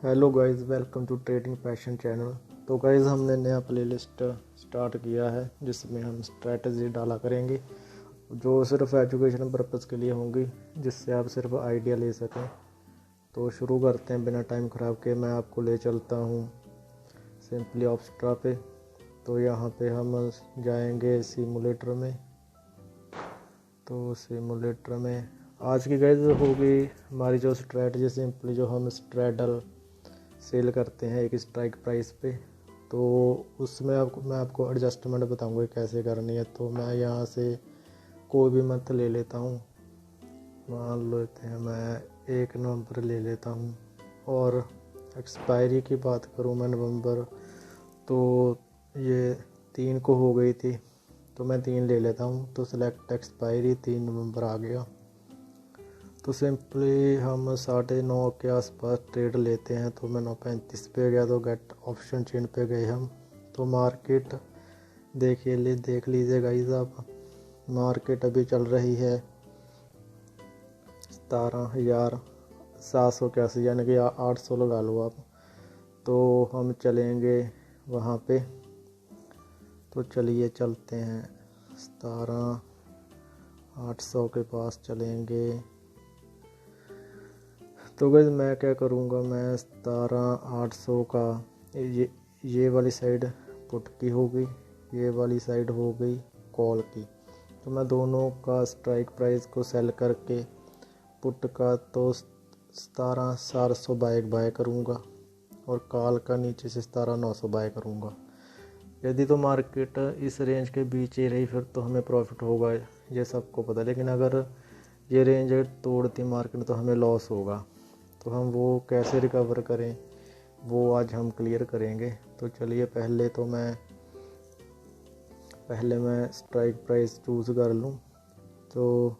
Hello guys, welcome to trading passion channel. तो guys, हमने नया प्लेलिस्ट स्टार्ट किया है जिसमें हम स्ट्रैटेजी डाला करेंगे जो सिर्फ एजुकेशन पर्पज़ के लिए होंगी, जिससे आप सिर्फ आइडिया ले सकें। तो शुरू करते हैं बिना टाइम ख़राब के। मैं आपको ले चलता हूँ सिंपली ऑप्स्ट्रा पे। तो यहाँ पे हम जाएंगे सिमुलेटर में। तो सिमुलेटर में आज की गाइस होगी हमारी जो स्ट्रैटेजी, सिंपली जो हम स्ट्रैडल सेल करते हैं एक स्ट्राइक प्राइस पे। तो उसमें मैं आपको एडजस्टमेंट बताऊंगा कैसे करनी है। तो मैं यहाँ से कोई भी मंथ ले लेता हूँ, मान लेते हैं मैं 1 नवंबर ले लेता हूँ। और एक्सपायरी की बात करूँ मैं नवंबर, तो ये 3 को हो गई थी, तो मैं 3 ले लेता हूँ। तो सेलेक्ट एक्सपायरी 3 नवंबर आ गया। तो सिंपली हम 9:30 के आसपास ट्रेड लेते हैं। तो मैं 9:35 पे गया, तो गेट ऑप्शन चेन पे गए हम। तो मार्केट देख लीजिए गाइस आप। मार्केट अभी चल रही है 17,781, यानी कि 800 लगा लो आप। तो हम चलेंगे वहाँ पे। तो चलिए चलते हैं 17,800 के पास चलेंगे। तो गाइस मैं क्या करूँगा, मैं 17,800 का ये वाली साइड पुट की होगी, ये वाली साइड हो गई कॉल की। तो मैं दोनों का स्ट्राइक प्राइस को सेल करके पुट का तो 17,400 बाय करूँगा, और कॉल का नीचे से 17,900 बाय करूँगा। यदि तो मार्केट इस रेंज के बीच ही रही फिर तो हमें प्रॉफिट होगा, ये सबको पता। लेकिन अगर ये रेंज तोड़ती मार्केट तो हमें लॉस होगा। तो हम वो कैसे रिकवर करें वो आज हम क्लियर करेंगे। तो चलिए पहले मैं स्ट्राइक प्राइस चूज़ कर लूँ। तो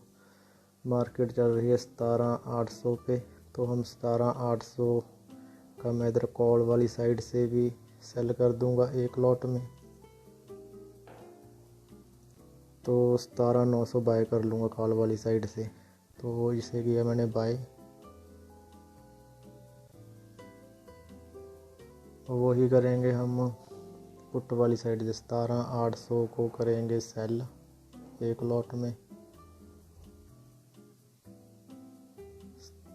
मार्केट चल रही है 17,800 पे। तो हम 17,800 का मैं इधर कॉल वाली साइड से भी सेल कर दूंगा एक लॉट में। तो 17,900 बाय कर लूँगा कॉल वाली साइड से। तो इसे किया मैंने बाय। वही करेंगे हम पुट वाली साइड से 17,800 को करेंगे सेल एक लॉट में।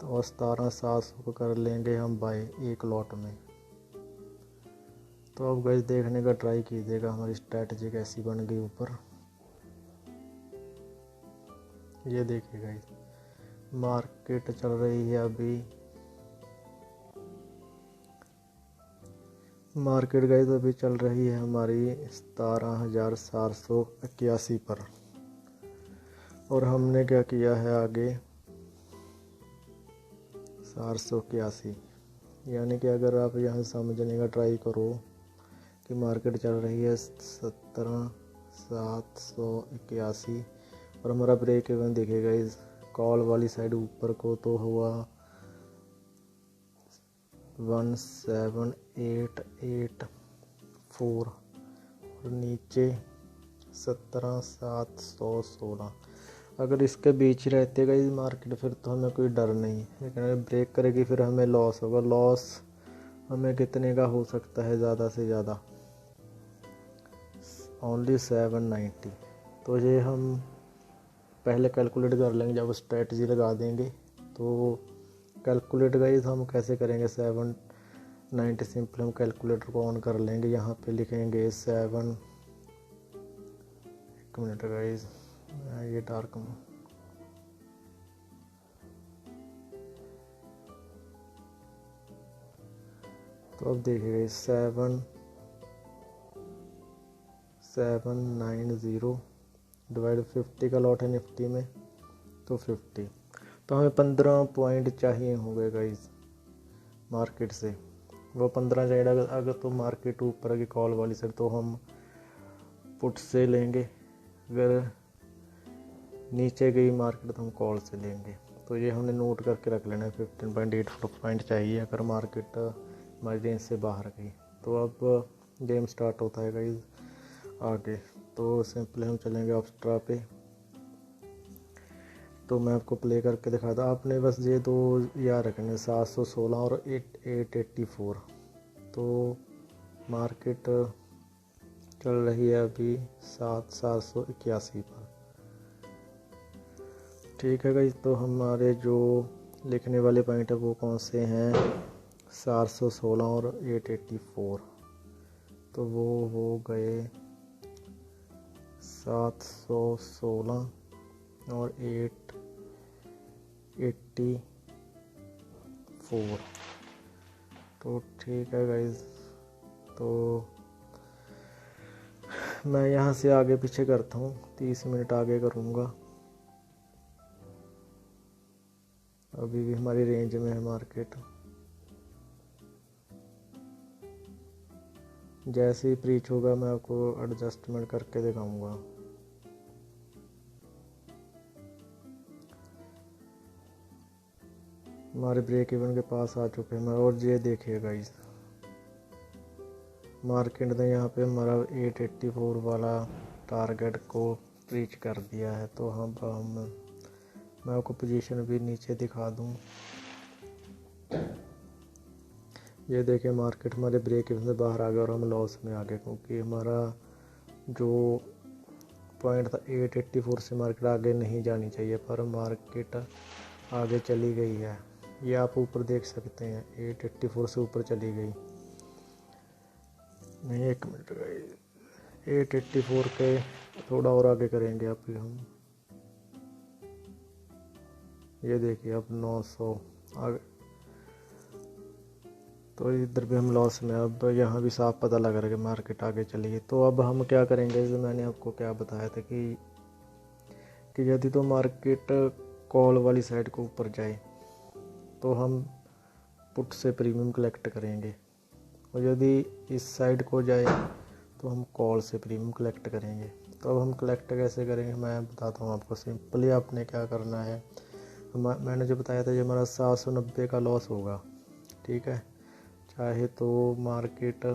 तो 17,700 को कर लेंगे हम बाय एक लॉट में। तो अब गाइस देखने का ट्राई कीजिएगा हमारी स्ट्रैटेजी कैसी बन गई ऊपर। ये देखिए गाइस, मार्केट चल रही है अभी, मार्केट गाइस अभी चल रही है हमारी 17,481 पर। और हमने क्या किया है आगे 481, यानी कि अगर आप यहाँ समझने का ट्राई करो कि मार्केट चल रही है 17,781 और हमारा ब्रेक इवन दिखेगा इस कॉल वाली साइड ऊपर को तो हुआ 17,884 और नीचे 17,716। अगर इसके बीच रहते गई मार्केट फिर तो हमें कोई डर नहीं, लेकिन अगर ब्रेक करेगी फिर हमें लॉस होगा। लॉस हमें कितने का हो सकता है, ज़्यादा से ज़्यादा ओनली 790। तो ये हम पहले कैलकुलेट कर लेंगे जब स्ट्रेटजी लगा देंगे। तो कैलकुलेट गाइस हम कैसे करेंगे 790, सिंपल हम कैलकुलेटर को ऑन कर लेंगे। यहाँ पे लिखेंगे 7, एक मिनट गाइस ये डार्क में, तो अब देखिए 7,790 डिवाइड 50 का लॉट है निफ्टी में, तो 50। तो हमें 15 पॉइंट चाहिए होंगे गाइस मार्केट से। वो 15 चाहिए अगर तो मार्केट ऊपर की कॉल वाली साइड तो हम पुट से लेंगे, अगर नीचे गई मार्केट तो हम कॉल से लेंगे। तो ये हमने नोट करके रख लेना है। 15.84 पॉइंट चाहिए अगर मार्केट हमारी रेंज से बाहर गई। तो अब गेम स्टार्ट होता है गाइस आगे। तो सिंपली हम चलेंगे ऑप्स्ट्रा पे। तो मैं आपको प्ले करके दिखाता। आपने बस ये दो याद रखने, 716 और 884। तो मार्केट चल रही है अभी 781 पर। ठीक है गाइस, तो हमारे जो लिखने वाले पॉइंट है वो कौन से हैं, 716 और 884। तो वो हो गए 716 और 884। तो ठीक है गाइस, तो मैं यहाँ से आगे पीछे करता हूँ, 30 मिनट आगे करूँगा। अभी भी हमारी रेंज में है मार्केट। जैसे ही प्रीच होगा मैं आपको एडजस्टमेंट करके दिखाऊंगा। हमारे ब्रेक इवन के पास आ चुके हैं। और ये देखिए गाइस, मार्केट ने यहाँ पे हमारा 884 वाला टारगेट को रीच कर दिया है। तो मैं आपको पोजीशन भी नीचे दिखा दूँ। ये देखिए मार्केट हमारे ब्रेक इवन से बाहर आ गया और हम लॉस में आ गए, क्योंकि हमारा जो पॉइंट था 884 से मार्केट आगे नहीं जानी चाहिए, पर मार्केट आगे चली गई है। ये आप ऊपर देख सकते हैं, 884 से ऊपर चली गई। नहीं, 1 मिनट गई, 884 के थोड़ा और आगे करेंगे अभी हम। ये देखिए अब 900 आगे, तो इधर भी हम लॉस में। अब यहाँ भी साफ पता लग रहा है कि मार्केट आगे चली गई। तो अब हम क्या करेंगे, जो मैंने आपको क्या बताया था कि यदि तो मार्केट कॉल वाली साइड को ऊपर जाए तो हम पुट से प्रीमियम कलेक्ट करेंगे, और यदि इस साइड को जाए तो हम कॉल से प्रीमियम कलेक्ट करेंगे। तो अब हम कलेक्ट कैसे करेंगे मैं बताता हूँ आपको। सिंपली आपने क्या करना है, मैंने जो बताया था, ये हमारा 790 का लॉस होगा। ठीक है, चाहे तो मार्केट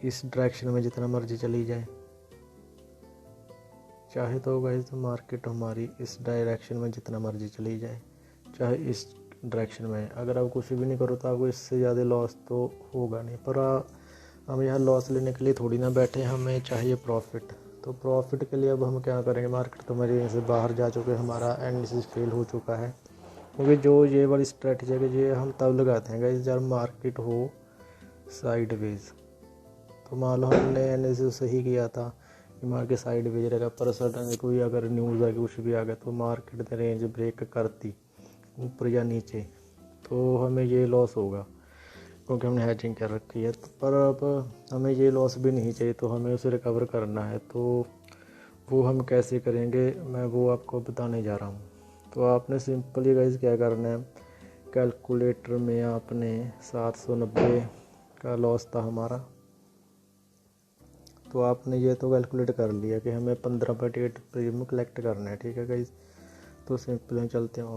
इस डायरेक्शन में जितना मर्जी चली जाए, चाहे तो गाइस मार्केट हमारी इस डायरेक्शन में जितना मर्जी चली जाए, चाहे इस डायरेक्शन में। अगर आप कुछ भी नहीं करो तो आपको इससे ज़्यादा लॉस तो होगा नहीं। पर हम यहाँ लॉस लेने के लिए थोड़ी ना बैठे, हमें चाहिए प्रॉफिट। तो प्रॉफिट के लिए अब हम क्या करेंगे, मार्केट तो हमारे यहाँ से बाहर जा चुके, हमारा एनालिसिस फेल हो चुका है। क्योंकि जो ये वाली स्ट्रेटजी है कि ये हम तब लगाते हैं गाइस जब मार्केट हो साइडवेज। तो मान लो हमने एनालिसिस सही किया था कि मार्केट साइडवेज रहेगा, पर सडन कोई अगर न्यूज़ आ गई, कुछ भी आ गया, तो मार्केट ने रेंज ब्रेक करती ऊपर या नीचे, तो हमें ये लॉस होगा, क्योंकि हमने हैजिंग कर रखी है। पर अब हमें ये लॉस भी नहीं चाहिए, तो हमें उसे रिकवर करना है। तो वो हम कैसे करेंगे मैं वो आपको बताने जा रहा हूँ। तो आपने सिंपली गाइस क्या करना है, कैलकुलेटर में आपने 790 का लॉस था हमारा, तो आपने ये तो कैलकुलेट कर लिया कि हमें 15.8 प्रीमियम कलेक्ट करना है। ठीक है गाइस, तो सिंपल चलते हैं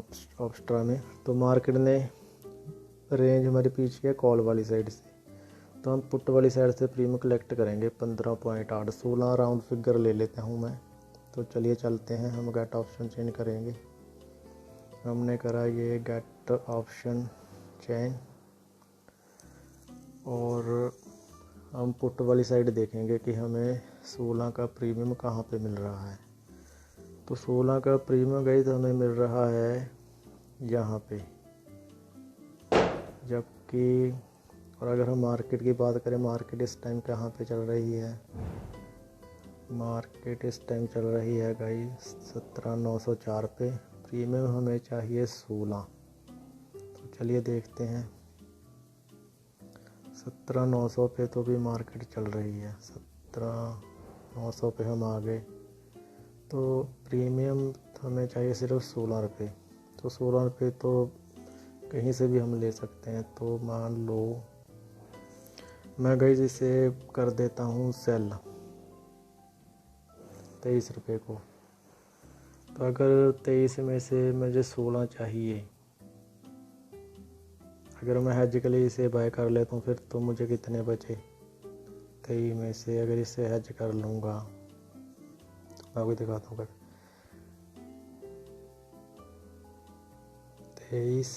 ऑब्स्ट्रा में। तो मार्केट ने रेंज हमारे पीछे है कॉल वाली साइड से, तो हम पुट वाली साइड से प्रीमियम कलेक्ट करेंगे 15.8। 16 राउंड फिगर ले लेता हूँ मैं। तो चलिए चलते हैं, हम गेट ऑप्शन चेंज करेंगे। हमने करा ये गेट ऑप्शन चेंज, और हम पुट वाली साइड देखेंगे कि हमें 16 का प्रीमियम कहाँ पे मिल रहा है। तो 16 का प्रीमियम गाइस हमें मिल रहा है यहाँ पे, जबकि और अगर हम मार्केट की बात करें, मार्केट इस टाइम कहाँ पे चल रही है, मार्केट इस टाइम चल रही है गाइस 17,904 पे। प्रीमियम हमें चाहिए 16। तो चलिए देखते हैं, 17,900 पे तो भी मार्केट चल रही है, 17,900 पे हम आ गए। तो प्रीमियम हमें चाहिए सिर्फ 16 रुपये। तो 16 रुपये तो कहीं से भी हम ले सकते हैं। तो मान लो मैं गाइस इसे कर देता हूँ सेल 23 रुपये को। तो अगर 23 में से मुझे 16 चाहिए, अगर मैं हैज के लिए इसे बाय कर लेता हूँ, फिर तो मुझे कितने बचे, 23 में से अगर इसे हैज कर लूँगा तो मैं आपको दिखाता हूँ। 23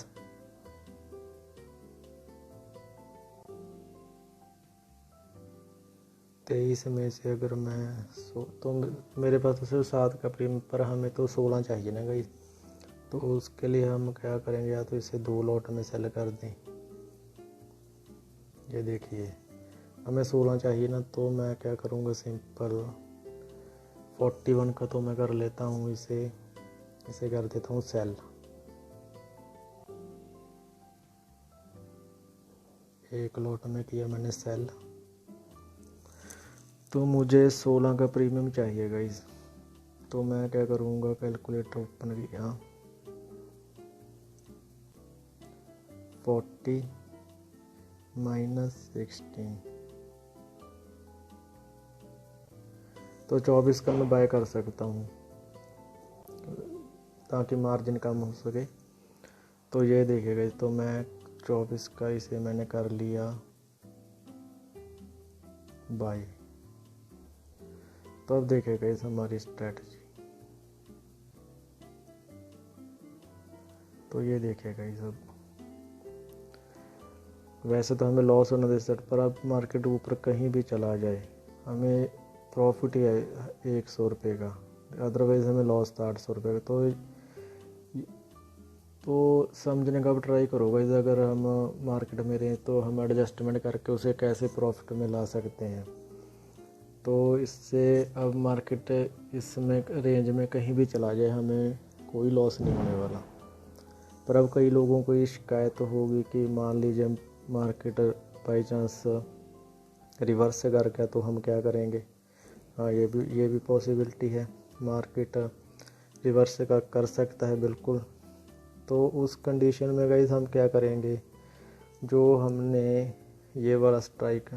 23 में से अगर मैं तो मेरे पास तो सिर्फ 7 का प्रीमियम, पर हमें तो 16 चाहिए ना गाइस। तो उसके लिए हम क्या करेंगे, या तो इसे 2 लॉट में सेल कर दें। ये देखिए हमें 16 चाहिए ना, तो मैं क्या करूँगा, सिंपल 41 का तो मैं कर लेता हूँ, इसे कर देता हूँ सेल। एक लॉट में किया मैंने सेल। तो मुझे 16 का प्रीमियम चाहिए गाइस। तो मैं क्या करूँगा, कैलकुलेटर ओपन किया, 40 - 16, तो 24 का मैं बाय कर सकता हूँ ताकि मार्जिन कम हो सके। तो ये देखिएगा, तो मैं 24 का इसे मैंने कर लिया बाय। तो अब देखिएगा इस हमारी स्ट्रेटजी। तो ये देखिएगा ये सब, वैसे तो हमें लॉस होना दे सकता, पर अब मार्केट ऊपर कहीं भी चला जाए हमें प्रॉफिट ही है 100 रुपये का, अदरवाइज़ हमें लॉस था 800 रुपये का। तो समझने का अब ट्राई करो गाइस, अगर हम मार्केट में रहें तो हम एडजस्टमेंट करके उसे कैसे प्रॉफिट में ला सकते हैं। तो इससे अब मार्केट इसमें रेंज में कहीं भी चला जाए हमें कोई लॉस नहीं होने वाला। पर अब कई लोगों को ये शिकायत होगी कि मान लीजिए मार्केट बाई चांस रिवर्स से कर गया तो हम क्या करेंगे। हाँ, ये भी पॉसिबिलिटी है, मार्केट रिवर्स से कर सकता है बिल्कुल। तो उस कंडीशन में गाइस हम क्या करेंगे, जो हमने ये वाला स्ट्राइक,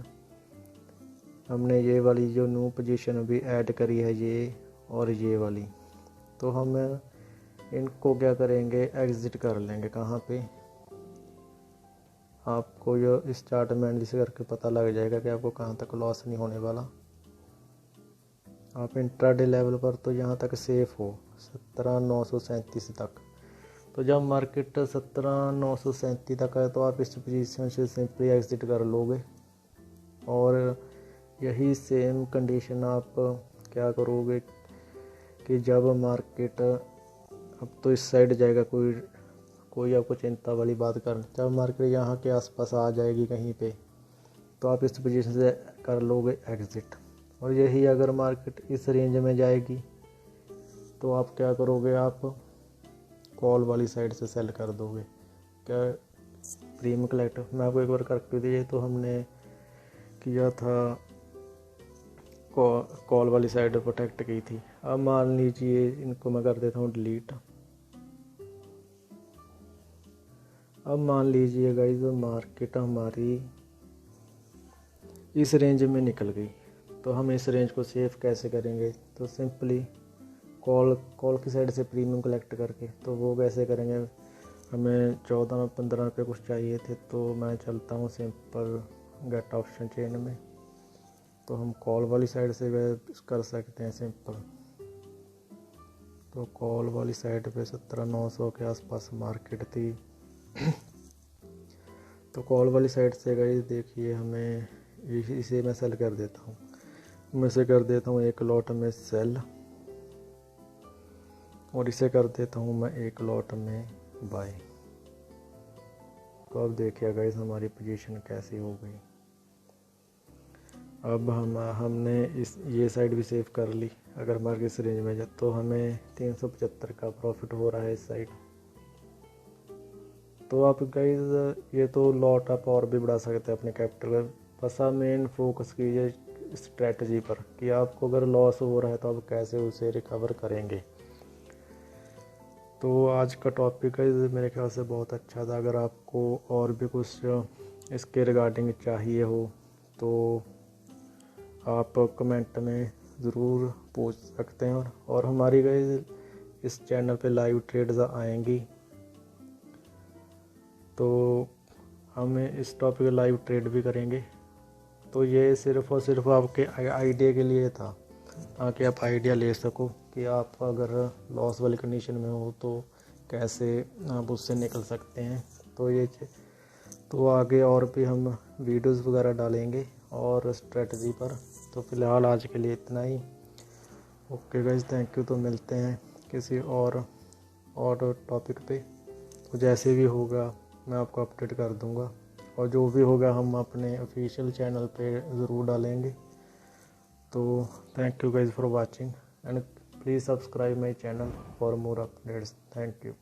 हमने ये वाली जो न्यू पोजीशन अभी ऐड करी है, ये और ये वाली, तो हम इनको क्या करेंगे, एग्जिट कर लेंगे। कहाँ पे, आपको ये इस चार्ट में एनालिसिस करके पता लग जाएगा कि आपको कहाँ तक लॉस नहीं होने वाला। आप इंट्राडे लेवल पर तो यहाँ तक सेफ हो 17,937 तक। तो जब मार्केट 17,937 तक है तो आप इस पोजीशन से सिंपली एग्जिट कर लोगे। और यही सेम कंडीशन आप क्या करोगे कि जब मार्केट, अब तो इस साइड जाएगा, कोई आपको चिंता वाली बात कर, जब मार्केट यहाँ के आसपास आ जाएगी कहीं पे, तो आप इस पोजीशन से कर लोगे एग्जिट। और यही अगर मार्केट इस रेंज में जाएगी तो आप क्या करोगे, आप कॉल वाली साइड से सेल कर दोगे। क्या प्रीमियम कलेक्ट मैं आपको एक बार करके दिए, तो हमने किया था कॉल वाली साइड प्रोटेक्ट की थी। अब मान लीजिए इनको मैं कर देता हूँ डिलीट। अब मान लीजिए गाइस मार्केट हमारी इस रेंज में निकल गई, तो हम इस रेंज को सेव कैसे करेंगे। तो सिंपली कॉल की साइड से प्रीमियम कलेक्ट करके, तो वो कैसे करेंगे, हमें 14-15 रुपये कुछ चाहिए थे, तो मैं चलता हूँ सिंपल गेट ऑप्शन चेन में, तो हम कॉल वाली साइड से कर सकते हैं सिंपल। तो कॉल वाली साइड पे 17,900 के आसपास मार्केट थी। तो कॉल वाली साइड से गई, देखिए हमें इसे मैं सेल कर देता हूँ, मैं इसे कर देता हूँ एक लॉट में सेल, और इसे कर देता हूँ मैं एक लॉट में बाय। तो अब देखिए गाइस हमारी पोजीशन कैसी हो गई। अब हमने ये साइड भी सेव कर ली। अगर मार्केट इस रेंज में जाए तो हमें 375 का प्रॉफिट हो रहा है इस साइड। तो आप गाइस ये तो लॉट आप और भी बढ़ा सकते हैं अपने कैपिटल का, बस आप मेन फोकस कीजिए स्ट्रेटजी पर कि आपको अगर लॉस हो रहा है तो आप कैसे उसे रिकवर करेंगे। तो आज का टॉपिक है मेरे ख्याल से बहुत अच्छा था। अगर आपको और भी कुछ इसके रिगार्डिंग चाहिए हो तो आप कमेंट में ज़रूर पूछ सकते हैं। और हमारी गाइस इस चैनल पे लाइव ट्रेड्स आएंगी, तो हम इस टॉपिक लाइव ट्रेड भी करेंगे। तो ये सिर्फ़ और सिर्फ आपके आइडिया के लिए था, ताकि आप आइडिया ले सको कि आप अगर लॉस वाली कंडीशन में हो तो कैसे आप उससे निकल सकते हैं। तो आगे और भी हम वीडियोस वगैरह डालेंगे और स्ट्रेटजी पर। तो फ़िलहाल आज के लिए इतना ही। Okay guys, thank you. तो मिलते हैं किसी और टॉपिक पे। तो जैसे भी होगा मैं आपको अपडेट कर दूंगा, और जो भी होगा हम अपने ऑफिशियल चैनल पे ज़रूर डालेंगे। तो thank you guys for watching and please subscribe my channel for more updates. Thank you.